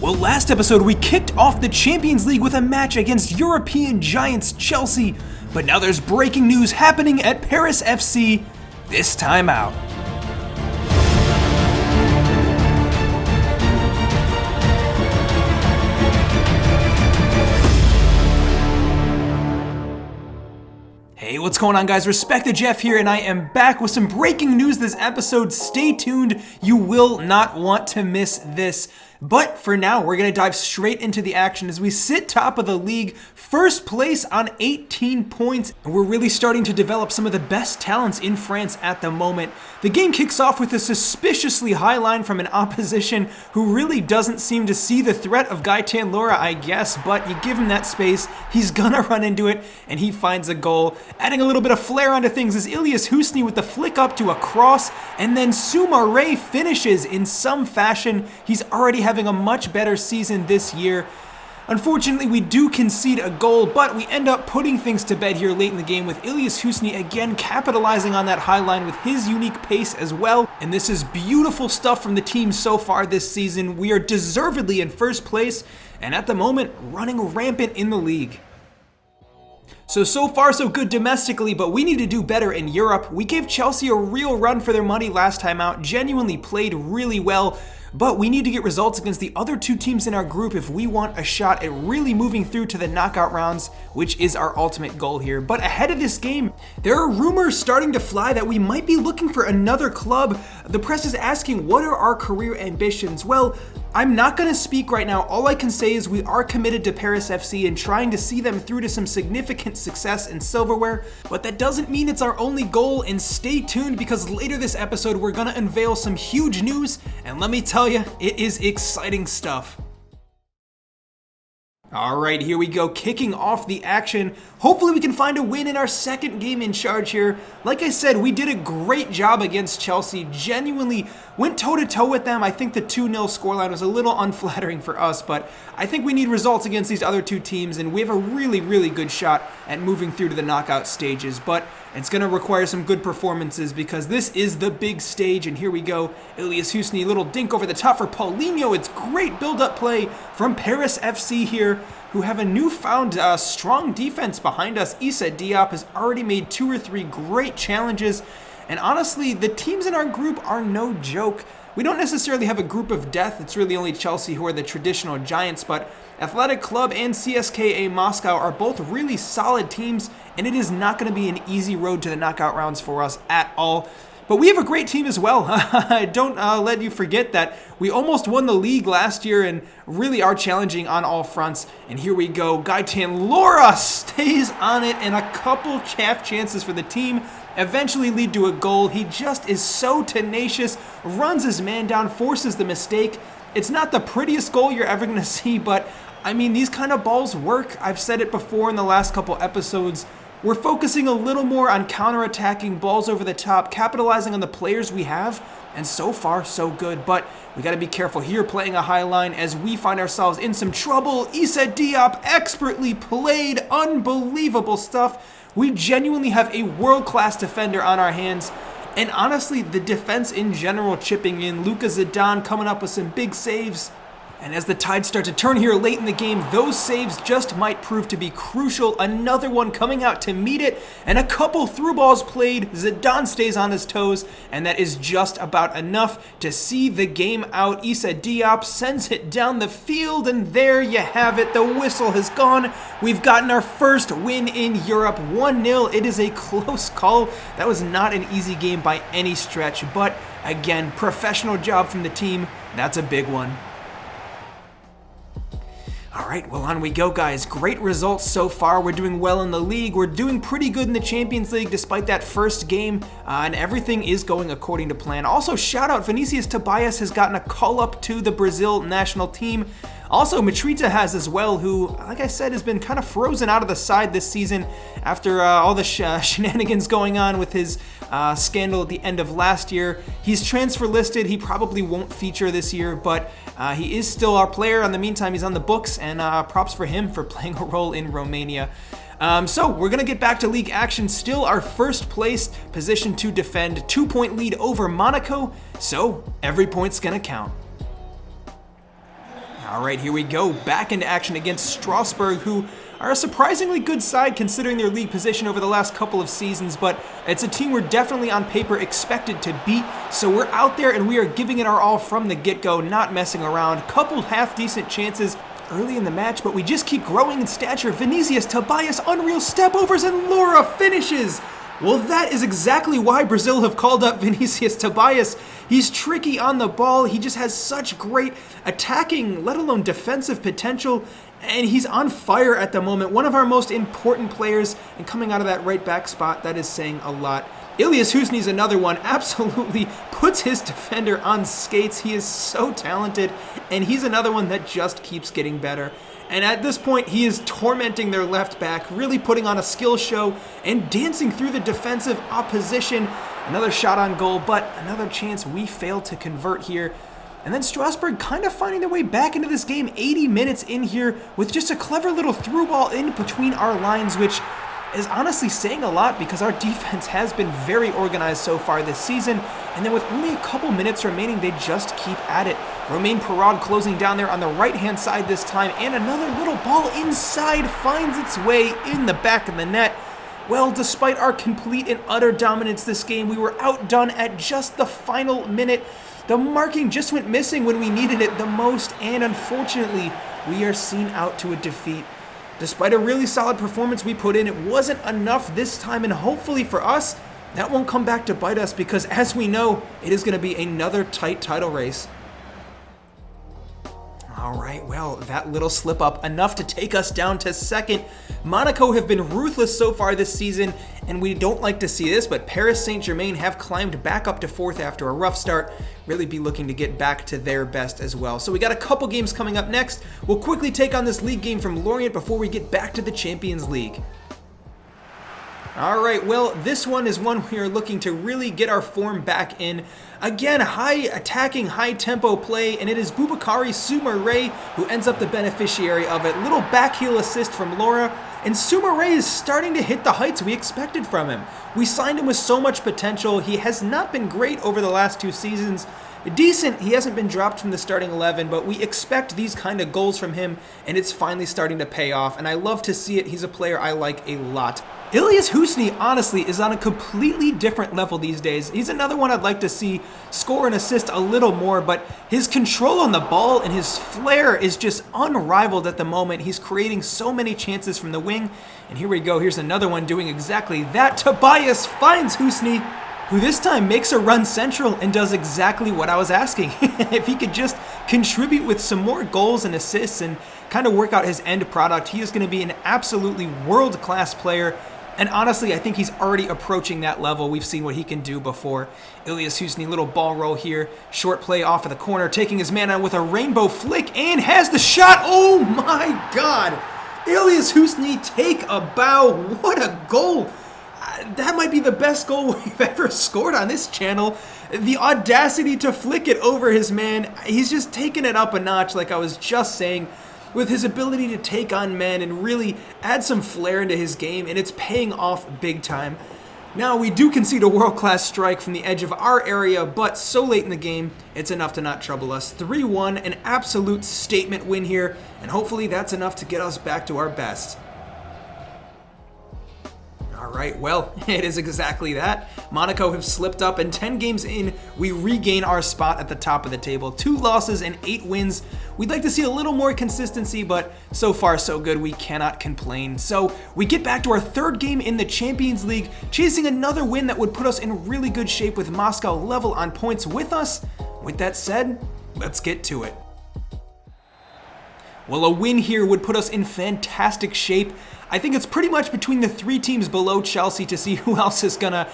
Well, last episode we kicked off the Champions League with a match against European giants Chelsea, but now there's breaking news happening at Paris FC this time out. Hey, what's going on, guys? Respect the Jeff here, and I am back with some breaking news this episode. Stay tuned, you will not want to miss this. But for now, we're going to dive straight into the action as we sit top of the league, first place on 18 points, and we're really starting to develop some of the best talents in France at the moment. The game kicks off with a suspiciously high line from an opposition who really doesn't seem to see the threat of Gaëtan Laura, I guess, but you give him that space, he's gonna run into it, and he finds a goal. Adding a little bit of flair onto things is Ilyas Husny with the flick up to a cross, and then Soumaré finishes in some fashion. He's already having a much better season this year. Unfortunately, we do concede a goal, but we end up putting things to bed here late in the game with Ilyas Husny again capitalizing on that high line with his unique pace as well. And this is beautiful stuff from the team so far this season. We are deservedly in first place, and at the moment, running rampant in the league. So far so good domestically, but we need to do better in Europe. We gave Chelsea a real run for their money last time out, genuinely played really well, but we need to get results against the other two teams in our group if we want a shot at really moving through to the knockout rounds, which is our ultimate goal here. But ahead of this game, there are rumors starting to fly that we might be looking for another club. The press is asking, what are our career ambitions? Well, I'm not going to speak right now. All I can say is we are committed to Paris FC and trying to see them through to some significant success in silverware, but that doesn't mean it's our only goal, and stay tuned because later this episode we're going to unveil some huge news, and let me tell you, it is exciting stuff. All right, here we go, kicking off the action. Hopefully we can find a win in our second game in charge here. Like I said, we did a great job against Chelsea, genuinely went toe-to-toe with them. I think the 2-0 scoreline was a little unflattering for us, but I think we need results against these other two teams, and we have a really, really good shot at moving through to the knockout stages, but it's going to require some good performances because this is the big stage, and here we go. Ilyas Husny, little dink over the top for Paulinho. It's great build-up play from Paris FC here, who have a newfound strong defense behind us. Issa Diop has already made 2 or 3 great challenges, and honestly, the teams in our group are no joke. We don't necessarily have a group of death. It's really only Chelsea who are the traditional giants, but Athletic Club and CSKA Moscow are both really solid teams, and it is not going to be an easy road to the knockout rounds for us at all. But we have a great team as well. Don't let you forget that we almost won the league last year and really are challenging on all fronts. And here we go. Gaëtan Laura stays on it, and a couple half chances for the team eventually lead to a goal. He just is so tenacious, runs his man down, forces the mistake. It's not the prettiest goal you're ever going to see, but I mean, these kind of balls work. I've said it before in the last couple episodes. We're focusing a little more on counterattacking, balls over the top, capitalizing on the players we have, and so far, so good. But we got to be careful here playing a high line as we find ourselves in some trouble. Issa Diop expertly played, unbelievable stuff. We genuinely have a world-class defender on our hands. And honestly, the defense in general chipping in. Luka Zidane coming up with some big saves. And as the tides start to turn here late in the game, those saves just might prove to be crucial. Another one coming out to meet it, and a couple through balls played. Zidane stays on his toes, and that is just about enough to see the game out. Issa Diop sends it down the field, and there you have it. The whistle has gone. We've gotten our first win in Europe, 1-0. It is a close call. That was not an easy game by any stretch, but again, professional job from the team. That's a big one. All right, well, on we go, guys. Great results so far. We're doing well in the league. We're doing pretty good in the Champions League despite that first game, and everything is going according to plan. Also, shout out, Vinicius Tobias has gotten a call up to the Brazil national team. Also, Mitrita has as well, who, like I said, has been kind of frozen out of the side this season after all the shenanigans going on with his scandal at the end of last year. He's transfer listed. He probably won't feature this year, but he is still our player. In the meantime, he's on the books, and props for him for playing a role in Romania. So we're going to get back to league action. Still our first place position to defend. 2-point lead over Monaco, so every point's going to count. All right, here we go. Back into action against Strasbourg, who are a surprisingly good side considering their league position over the last couple of seasons, but it's a team we're definitely on paper expected to beat, so we're out there and we are giving it our all from the get-go, not messing around. Couple half-decent chances early in the match, but we just keep growing in stature. Vinicius, Tobias, unreal step-overs, and Laura finishes! Well, that is exactly why Brazil have called up Vinicius Tobias. He's tricky on the ball. He just has such great attacking, let alone defensive potential, and he's on fire at the moment. One of our most important players, and coming out of that right back spot, that is saying a lot. Ilias Husni's another one, absolutely puts his defender on skates. He is so talented, and he's another one that just keeps getting better. And at this point, he is tormenting their left back, really putting on a skill show and dancing through the defensive opposition. Another shot on goal, but another chance we failed to convert here. And then Strasbourg kind of finding their way back into this game 80 minutes in here with just a clever little through ball in between our lines, which is honestly saying a lot because our defense has been very organized so far this season. And then with only a couple minutes remaining, they just keep at it. Romain Perraud closing down there on the right-hand side this time, and another little ball inside finds its way in the back of the net. Well, despite our complete and utter dominance this game, we were outdone at just the final minute. The marking just went missing when we needed it the most, and unfortunately, we are seen out to a defeat. Despite a really solid performance we put in, it wasn't enough this time, and hopefully for us, that won't come back to bite us because, as we know, it is going to be another tight title race. All right, well, that little slip up, enough to take us down to second. Monaco have been ruthless so far this season, and we don't like to see this, but Paris Saint-Germain have climbed back up to fourth after a rough start, really be looking to get back to their best as well. So we got a couple games coming up next. We'll quickly take on this league game from Lorient before we get back to the Champions League. All right, well, this one is one we are looking to really get our form back in. Again, high attacking, high tempo play, and it is Boubakary Soumaré who ends up the beneficiary of it. Little back heel assist from Laura, and Soumaré is starting to hit the heights we expected from him. We signed him with so much potential. He has not been great over the last two seasons. Decent, he hasn't been dropped from the starting 11, but we expect these kind of goals from him, and it's finally starting to pay off, and I love to see it. He's a player I like a lot. Ilias Husni, honestly, is on a completely different level these days. He's another one I'd like to see score and assist a little more, but his control on the ball and his flair is just unrivaled at the moment. He's creating so many chances from the wing, and here we go. Here's another one doing exactly that. Tobias finds Husni, who this time makes a run central and does exactly what I was asking. If he could just contribute with some more goals and assists and kind of work out his end product, he is going to be an absolutely world-class player. And honestly, I think he's already approaching that level. We've seen what he can do before. Ilias Husni, little ball roll here. Short play off of the corner, taking his man on with a rainbow flick and has the shot. Oh my God! Ilias Husni, take a bow. What a goal! That might be the best goal we've ever scored on this channel. The audacity to flick it over his man. He's just taking it up a notch, like I was just saying, with his ability to take on men and really add some flair into his game, and it's paying off big time. Now, we do concede a world-class strike from the edge of our area, but so late in the game, it's enough to not trouble us. 3-1, an absolute statement win here, and hopefully that's enough to get us back to our best. All right, well, it is exactly that. Monaco have slipped up, and 10 games in, we regain our spot at the top of the table. 2 losses and 8 wins. We'd like to see a little more consistency, but so far so good, we cannot complain. So we get back to our third game in the Champions League, chasing another win that would put us in really good shape with Moscow level on points with us. With that said, let's get to it. Well, a win here would put us in fantastic shape. I think it's pretty much between the 3 teams below Chelsea to see who else is going to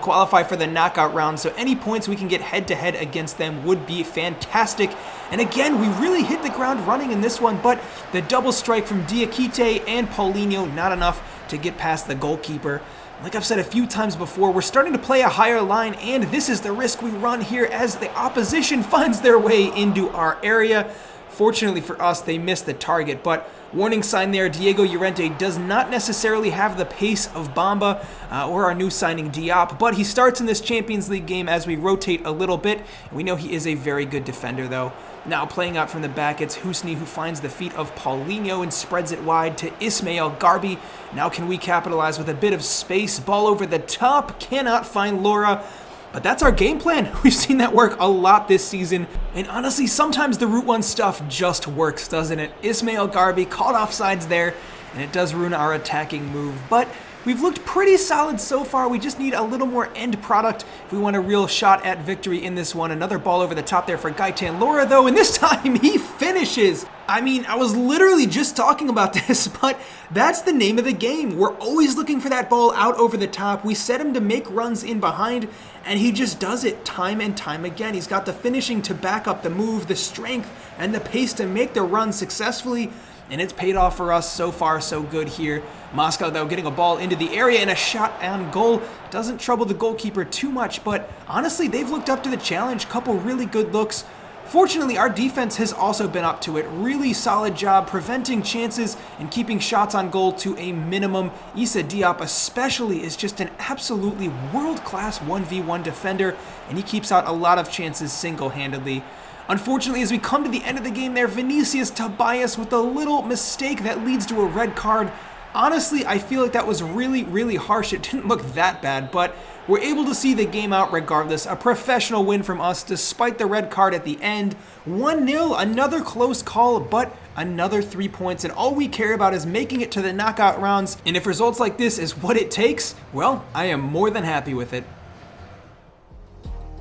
qualify for the knockout round. So any points we can get head-to-head against them would be fantastic. And again, we really hit the ground running in this one, but the double strike from Diakite and Paulinho, not enough to get past the goalkeeper. Like I've said a few times before, we're starting to play a higher line, and this is the risk we run here as the opposition finds their way into our area. Fortunately for us, they missed the target, but warning sign there, Diego Llorente does not necessarily have the pace of Bamba or our new signing Diop, but he starts in this Champions League game as we rotate a little bit. We know he is a very good defender, though. Now playing out from the back, it's Husni who finds the feet of Paulinho and spreads it wide to Ismail Garbi. Now can we capitalize with a bit of space? Ball over the top, cannot find Laura. But that's our game plan. We've seen that work a lot this season. And honestly, sometimes the Route 1 stuff just works, doesn't it? Ismail Garbi caught offsides there, and it does ruin our attacking move. But we've looked pretty solid so far. We just need a little more end product if we want a real shot at victory in this one. Another ball over the top there for Gaetan Laura, though, and this time he finishes. I mean, I was literally just talking about this, but that's the name of the game. We're always looking for that ball out over the top. We set him to make runs in behind, and he just does it time and time again. He's got the finishing to back up the move, the strength, and the pace to make the run successfully, and it's paid off for us. So far, so good here. Moscow, though, getting a ball into the area and a shot on goal. Doesn't trouble the goalkeeper too much, but honestly, they've looked up to the challenge. Couple really good looks. Fortunately, our defense has also been up to it. Really solid job preventing chances and keeping shots on goal to a minimum. Issa Diop especially is just an absolutely world-class 1v1 defender, and he keeps out a lot of chances single-handedly. Unfortunately, as we come to the end of the game there, Vinicius Tobias with a little mistake that leads to a red card. Honestly, I feel like that was really, really harsh. It didn't look that bad, but we're able to see the game out regardless. A professional win from us despite the red card at the end. 1-0, another close call, but another 3 points, and all we care about is making it to the knockout rounds. And if results like this is what it takes, well, I am more than happy with it.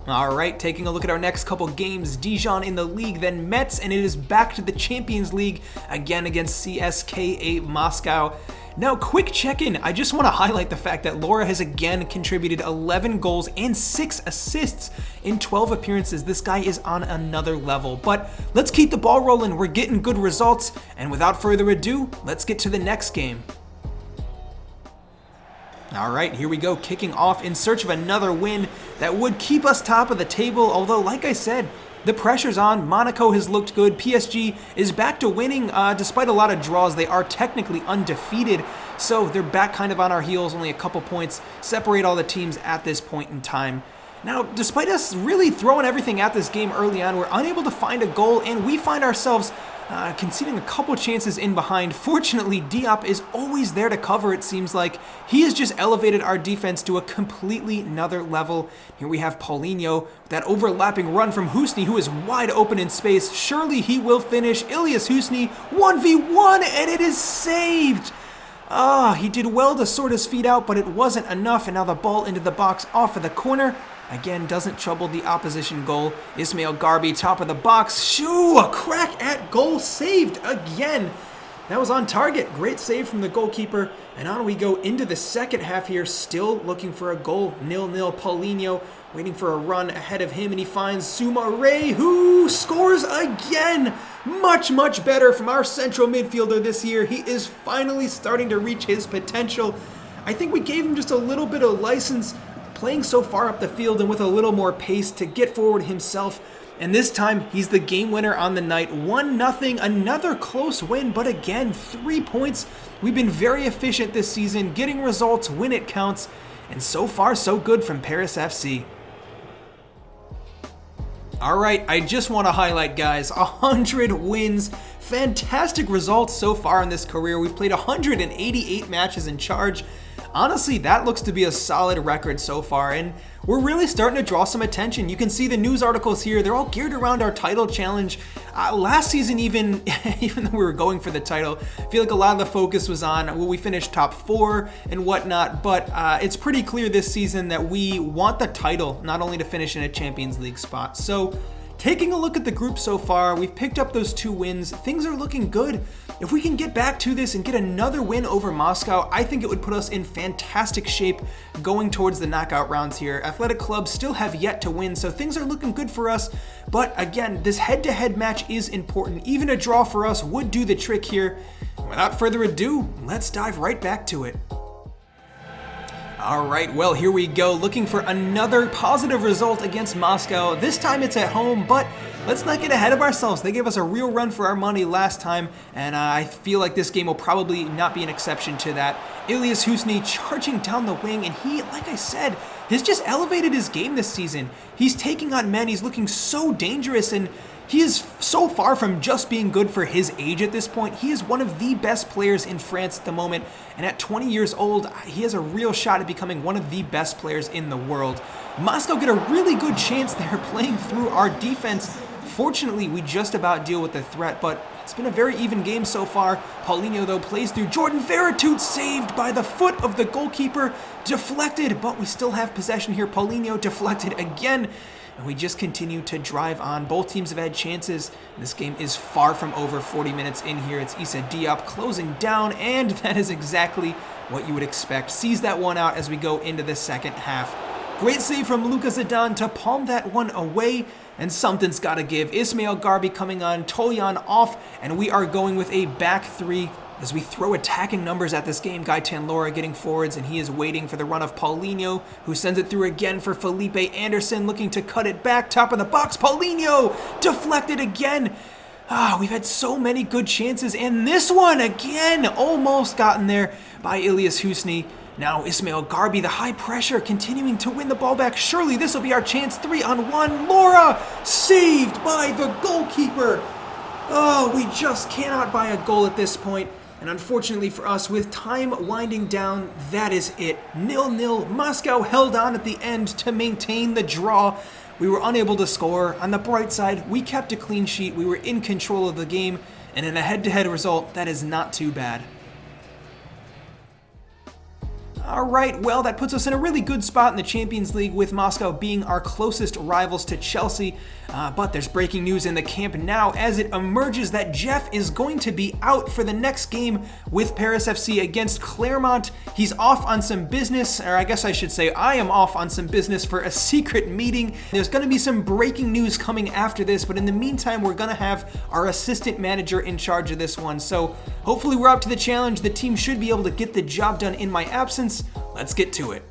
All right, taking a look at our next couple games. Dijon in the league, then Metz, and it is back to the Champions League, again against CSKA Moscow. Now, quick check-in. I just want to highlight the fact that Laura has again contributed 11 goals and 6 assists in 12 appearances. This guy is on another level. But let's keep the ball rolling. We're getting good results. And without further ado, let's get to the next game. All right, here we go, kicking off in search of another win that would keep us top of the table. Although, like I said, the pressure's on. Monaco has looked good. PSG is back to winning. Despite a lot of draws, they are technically undefeated. So they're back kind of on our heels. Only a couple points separate all the teams at this point in time. Now, despite us really throwing everything at this game early on, we're unable to find a goal, and we find ourselves conceding a couple chances in behind. Fortunately, Diop is always there to cover, it seems like. He has just elevated our defense to a completely another level. Here we have Paulinho with that overlapping run from Husni, who is wide open in space. Surely he will finish. Ilias Husni, 1v1, and it is saved. He did well to sort his feet out, but it wasn't enough, and now the ball into the box off of the corner. Again, doesn't trouble the opposition goal. Ismail Garbi, top of the box. Shoo! A crack at goal, saved again. That was on target. Great save from the goalkeeper. And on we go into the second half here, still looking for a goal. 0-0. Paulinho waiting for a run ahead of him, and he finds Soumaré, who scores again. Much, much better from our central midfielder this year. He is finally starting to reach his potential. I think we gave him just a little bit of license, playing so far up the field and with a little more pace to get forward himself. And this time, he's the game winner on the night. 1-0, another close win, but again, 3 points. We've been very efficient this season, getting results when it counts, and so far, so good from Paris FC. All right, I just want to highlight, guys, 100 wins. Fantastic results so far in this career. We've played 188 matches in charge. Honestly, that looks to be a solid record so far, and we're really starting to draw some attention. You can see the news articles here. They're all geared around our title challenge. Last season, even though we were going for the title, I feel like a lot of the focus was on will we finish top 4 and whatnot, but it's pretty clear this season that we want the title, not only to finish in a Champions League spot. So, taking a look at the group so far, we've picked up those 2 wins. Things are looking good. If we can get back to this and get another win over Moscow, I think it would put us in fantastic shape going towards the knockout rounds here. Athletic clubs still have yet to win, so things are looking good for us. But again, this head-to-head match is important. Even a draw for us would do the trick here. Without further ado, let's dive right back to it. All right, well, here we go, looking for another positive result against Moscow. This time it's at home, but let's not get ahead of ourselves. They gave us a real run for our money last time, and I feel like this game will probably not be an exception to that. Ilias Husni charging down the wing, and he, like I said, has just elevated his game this season. He's taking on men, he's looking so dangerous, and he is so far from just being good for his age at this point. He is one of the best players in France at the moment, and at 20 years old, he has a real shot at becoming one of the best players in the world. Moscow get a really good chance there playing through our defense. Fortunately, we just about deal with the threat, but it's been a very even game so far. Paulinho, though, plays through Jordan Veretout, saved by the foot of the goalkeeper, deflected, but we still have possession here. Paulinho deflected again, and we just continue to drive on. Both teams have had chances. This game is far from over. 40 minutes in here. It's Issa Diop closing down, and that is exactly what you would expect. Sees that one out as we go into the second half. Great save from Lucas Zidane to palm that one away, and something's got to give. Ismail Garbi coming on, Toljan off, and we are going with a back three as we throw attacking numbers at this game. Gaetan Lora getting forwards, and he is waiting for the run of Paulinho, who sends it through again for Felipe Anderson, looking to cut it back, top of the box. Paulinho deflected again. We've had so many good chances, and this one again almost gotten there by Ilias Husni. Now Ismail Garbi, the high pressure, continuing to win the ball back. Surely this will be our chance. 3-on-1. Lora saved by the goalkeeper. Oh, we just cannot buy a goal at this point. And unfortunately for us, with time winding down, that is it. 0-0. Moscow held on at the end to maintain the draw. We were unable to score. On the bright side, we kept a clean sheet. We were in control of the game. And in a head-to-head result, that is not too bad. Alright, well, that puts us in a really good spot in the Champions League, with Moscow being our closest rivals to Chelsea. But there's breaking news in the camp now as it emerges that Jeff is going to be out for the next game with Paris FC against Clermont. He's off on some business, or I guess I should say I am off on some business for a secret meeting. There's going to be some breaking news coming after this, but in the meantime, we're going to have our assistant manager in charge of this one. So hopefully we're up to the challenge. The team should be able to get the job done in my absence. Let's get to it.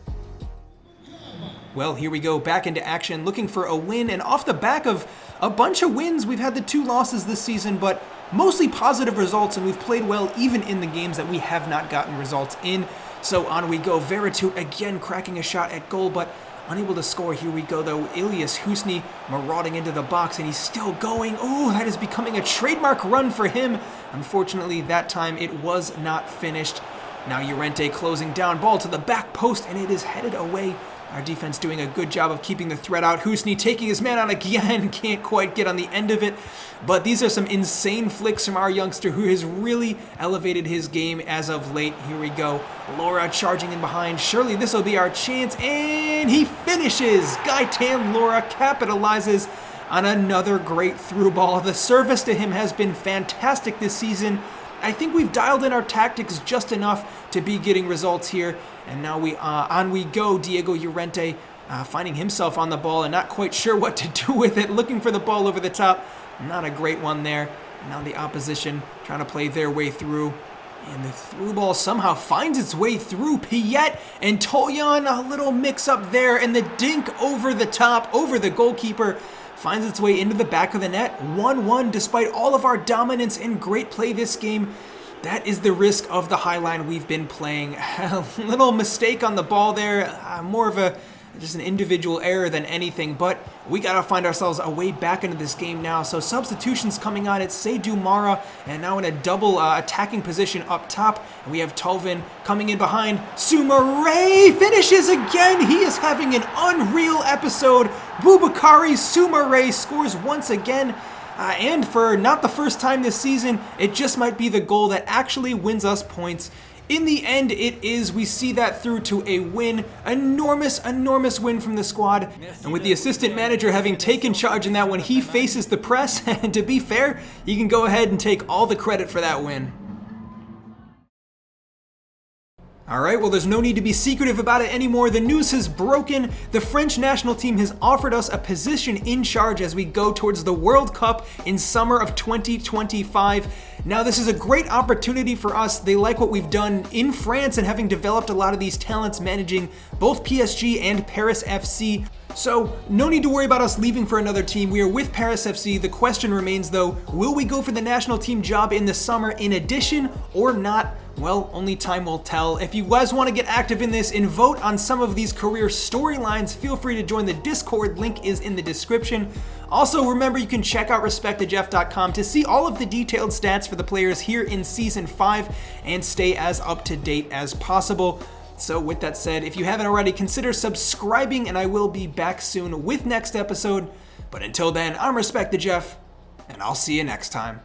Well, here we go, back into action, looking for a win, and off the back of a bunch of wins, we've had the 2 losses this season, but mostly positive results, and we've played well even in the games that we have not gotten results in. So on we go. Veretout again cracking a shot at goal, but unable to score. Here we go, though. Ilias Husni marauding into the box, and he's still going. Oh, that is becoming a trademark run for him. Unfortunately, that time it was not finished. Now Llorente closing down, ball to the back post, and it is headed away. Our defense doing a good job of keeping the threat out. Husni taking his man out again, can't quite get on the end of it. But these are some insane flicks from our youngster who has really elevated his game as of late. Here we go. Lora charging in behind. Surely this will be our chance, and he finishes. Gaetan Lora capitalizes on another great through ball. The service to him has been fantastic this season. I think we've dialed in our tactics just enough to be getting results here. And now on we go. Diego Llorente finding himself on the ball and not quite sure what to do with it. Looking for the ball over the top. Not a great one there. And now the opposition trying to play their way through. And the through ball somehow finds its way through Piet and Toljan. A little mix up there. And the dink over the top, over the goalkeeper, finds its way into the back of the net. 1-1 despite all of our dominance and great play this game. That is the risk of the high line we've been playing. A little mistake on the ball there. More of just an individual error than anything, but we got to find ourselves a way back into this game now. So substitutions coming on. It's Seydou Mara, and now in a double attacking position up top. And we have Tolvin coming in behind. Soumaré finishes again. He is having an unreal episode. Boubakary Soumaré scores once again. And for not the first time this season, it just might be the goal that actually wins us points. In the end, it is. We see that through to a win. Enormous win from the squad. And with the assistant manager having taken charge in that one, he faces the press. And to be fair, he can go ahead and take all the credit for that win. Alright, well, there's no need to be secretive about it anymore. The news has broken. The French national team has offered us a position in charge as we go towards the World Cup in summer of 2025. Now, this is a great opportunity for us. They like what we've done in France and having developed a lot of these talents managing both PSG and Paris FC. So, no need to worry about us leaving for another team. We are with Paris FC. The question remains though, will we go for the national team job in the summer in addition or not? Well, only time will tell. If you guys want to get active in this and vote on some of these career storylines, feel free to join the Discord. Link is in the description. Also, remember you can check out respectthejeff.com to see all of the detailed stats for the players here in Season 5 and stay as up to date as possible. So with that said, if you haven't already, consider subscribing and I will be back soon with next episode. But until then, I'm Respect the Jeff, and I'll see you next time.